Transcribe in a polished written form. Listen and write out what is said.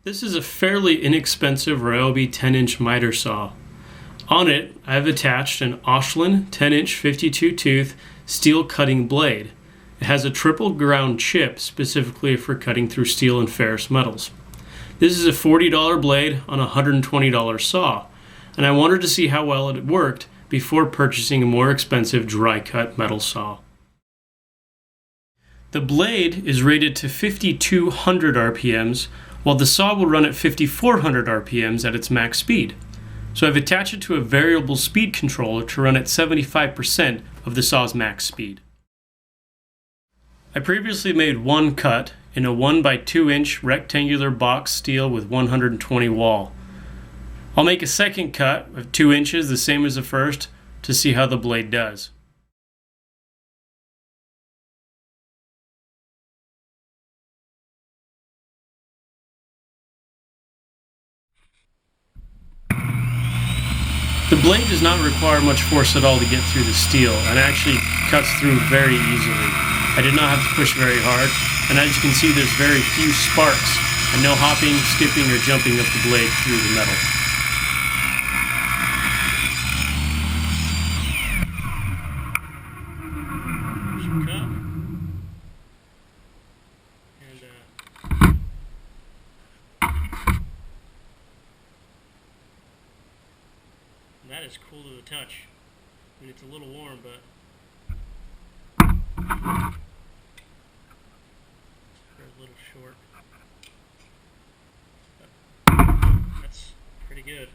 This is a fairly inexpensive Ryobi 10-inch miter saw. On it, I have attached an Oshlun 10-inch 52-tooth steel cutting blade. It has a triple ground chip specifically for cutting through steel and ferrous metals. This is a $40 blade on a $120 saw, and I wanted to see how well it worked before purchasing a more expensive dry cut metal saw. The blade is rated to 5,200 RPMs, while the saw will run at 5,400 RPMs at its max speed. So I've attached it to a variable speed controller to run at 75% of the saw's max speed. I previously made one cut in a 1x2 inch rectangular box steel with 120 wall. I'll make a second cut of 2 inches, the same as the first, to see how the blade does. The blade does not require much force at all to get through the steel and actually cuts through very easily. I did not have to push very hard, and as you can see there's very few sparks and no hopping, skipping, or jumping of the blade through the metal. That is cool to the touch. I mean, it's a little warm, but they're a little short. But that's pretty good.